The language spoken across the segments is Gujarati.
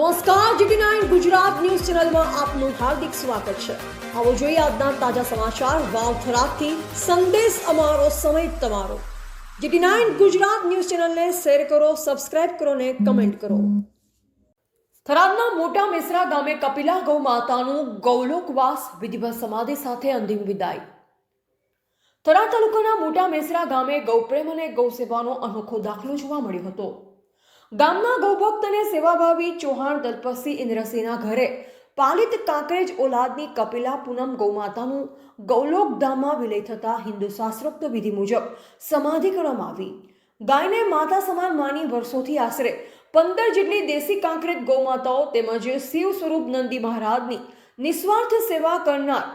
નમસ્કાર, GT9 ગુજરાત ન્યૂઝ ચેનલમાં આપનું હાર્દિક સ્વાગત છે। આવો જોઈએ આજના તાજા સમાચાર। વાવથરાથી સંદેશ અમારો, સમય તમારો। GT9 ગુજરાત ન્યૂઝ ચેનલને શેર કરો, સબસ્ક્રાઇબ કરો ને કમેન્ટ કરો। થરાદના મોટા મેસરા ગામે કપિલા ગૌ માતાનું ગૌલોકવાસ વિધિવત સમાધિ સાથે અંતિમ વિદાય। થરાદ તાલુકાના મોટા મેસરા ગામે ગૌપ્રેમ અને ગૌ સેવાનો અનોખો દાખલો જોવા મળ્યો હતો। ગામના ગૌભક્ત અને સેવાભાવી ચૌહાણ દલપતસિંહ ઇન્દ્રસિંહના ઘરે પાલિત કાંકરેજ ઓલાદની કપિલા પૂનમ ગૌમાતાનું ગૌલોક ધામમાં વિલય થતા હિન્દુ શાસ્ત્રોક્ત વિધિ મુજબ સમાધિ કરવામાં આવી। ગાયને માતા સમાન માની વર્ષોથી આશરે 15 જેટલી દેશી કાંકરેજ ગૌમાતાઓ તેમજ શિવ સ્વરૂપ નંદી મહારાજની નિસ્વાર્થ સેવા કરનાર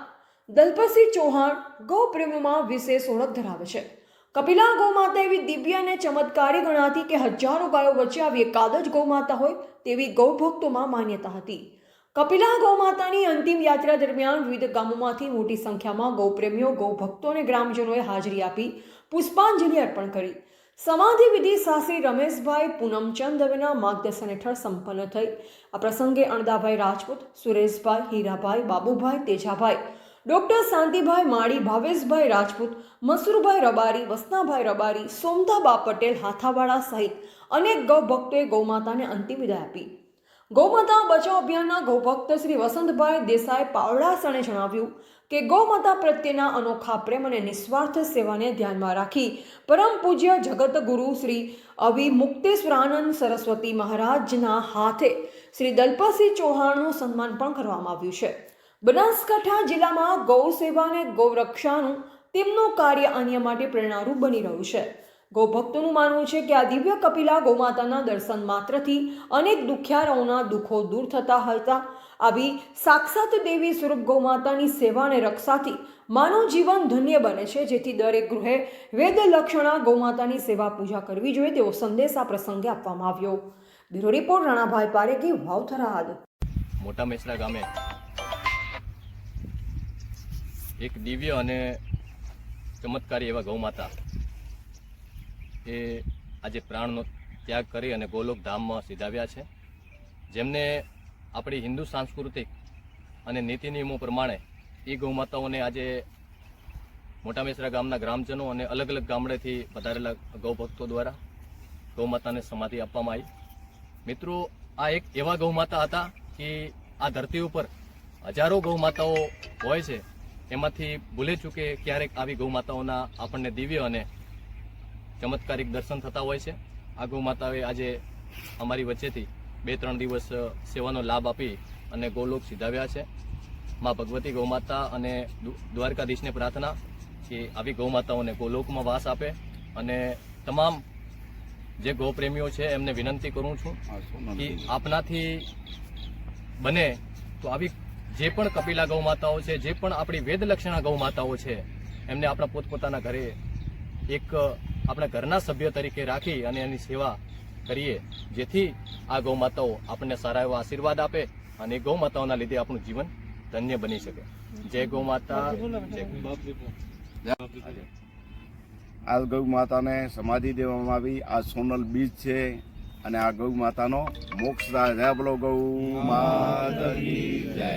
દલપતસિંહ ચૌહાણ ગૌપ્રેમીમાં વિશેષ ઓળખ ધરાવે છે। કપિલા ગૌમાતા એવી દિવ્ય અને ચમત્કારી ગણાતી કે હજારો ગાયો વચ્ચે આવી એકાદ જ ગૌમાતા હોય તેવી ગૌભક્તોમાં માન્યતા હતી। કપિલા ગૌમાતાની અંતિમ યાત્રા દરમિયાન વિવિધ ગામોમાંથી મોટી સંખ્યામાં ગૌપ્રેમીઓ, ગૌભક્તો અને ગ્રામજનોએ હાજરી આપી પુષ્પાંજલિ અર્પણ કરી। સમાધિ વિધિ શાસ્ત્રી રમેશભાઈ પૂનમચંદ દવેના માર્ગદર્શન હેઠળ સંપન્ન થઈ। આ પ્રસંગે અણદાભાઈ રાજપૂત, સુરેશભાઈ, હીરાભાઈ, બાબુભાઈ, તેજાભાઈ, ડોક્ટર શાંતિભાઈ માળી, ભાવેશભાઈ રાજપૂત, મસુરભાઈ રબારી, વસનાભાઈ રબારી, સોમતાબા પટેલ, હાથાવાળા સહિત અનેક ગૌભક્તોએ ગૌમાતાને અંતિમ વિદાય આપી। ગૌમાતા બચાવ અભિયાનના ગૌભક્ત શ્રી વસંતભાઈ દેસાઈ પાવડાસણે જણાવ્યું કે ગૌમાતા પ્રત્યેના અનોખા પ્રેમ અને નિસ્વાર્થ સેવાને ધ્યાનમાં રાખી પરમ પૂજ્ય જગતગુરુ શ્રી અવિમુક્તેશ્વરાનંદ સરસ્વતી મહારાજના હાથે શ્રી દલપતસિંહ ચૌહાણનું સન્માન પણ કરવામાં આવ્યું છે। બનાસકાંઠા જિલ્લામાં ગૌ સેવા અને ગૌરક્ષાનું તેમનું કાર્ય અન્ય માટે પ્રેરણારૂપ બની રહ્યું છે। ગૌભક્તોનું માનવું છે કે આ દિવ્ય કપિલા ગૌમાતાના દર્શન માત્રથી અનેક દુખિયારાઓના દુઃખો દૂર થતા હતા। આવી સાક્ષાત દેવી સ્વરૂપ ગૌમાતાની સેવા અને રક્ષાથી માનવ જીવન ધન્ય બને છે, જેથી દરેક ગૃહે વેદ લક્ષણા ગૌમાતાની સેવા પૂજા કરવી જોઈએ તેવો સંદેશ આ પ્રસંગે આપવામાં આવ્યો। Bureau report Ranabhai પારેખી, Vavtharad. મોટા મેસરા ગામે એક દિવ્ય અને ચમત્કારી એવા ગૌમાતા એ આજે પ્રાણનો ત્યાગ કરી અને ગોલોક ધામમાં સિધાવ્યા છે, જેમને આપણી હિન્દુ સાંસ્કૃતિક અને નીતિ નિયમો પ્રમાણે એ ગૌમાતાઓને આજે મોટા મેસરા ગામના ગ્રામજનો અને અલગ અલગ ગામડેથી પધારેલા ગૌભક્તો દ્વારા ગૌમાતાને સમાધિ આપવામાં આવી। મિત્રો, આ એક એવા ગૌમાતા હતા કે આ ધરતી ઉપર હજારો ગૌમાતાઓ હોય છે, એમાંથી ભૂલે ચૂકે ક્યારેક આવી ગૌમાતાઓના આપણને દિવ્ય અને ચમત્કારિક દર્શન થતા હોય છે। આ ગૌમાતાએ આજે અમારી વચ્ચેથી 2-3 દિવસ સેવાનો લાભ આપી અને ગૌલોક સિધાવ્યા છે। માં ભગવતી ગૌમાતા અને દ્વારકાધીશને પ્રાર્થના કે આવી ગૌમાતાઓને ગૌલોકમાં વાસ આપે અને તમામ જે ગૌપ્રેમીઓ છે એમને વિનંતી કરું છું કે આપનાથી બને તો આવી જે પણ કપિલા ગૌમાતાઓ છે, જે પણ આપણી વેદલક્ષણા ગૌમાતાઓ છે, એમને આપણા પોતપોતાના ઘરે એક આપણા ઘરના સભ્ય તરીકે રાખી અને એની સેવા કરીએ, જેથી આ ગૌમાતાઓ આપણને સારા એવા આશીર્વાદ આપે અને ગૌમાતાઓના લીધે આપણું જીવન ધન્ય બની શકે। જય ગૌમાતા, જય આ ગૌ માતાને સમાધિ દેવામાં આવી। આ સોનલ બીજ છે અને આ ગૌ માતાનો મોક્ષ થાય। જય બોલો ગૌ માતા કી જય।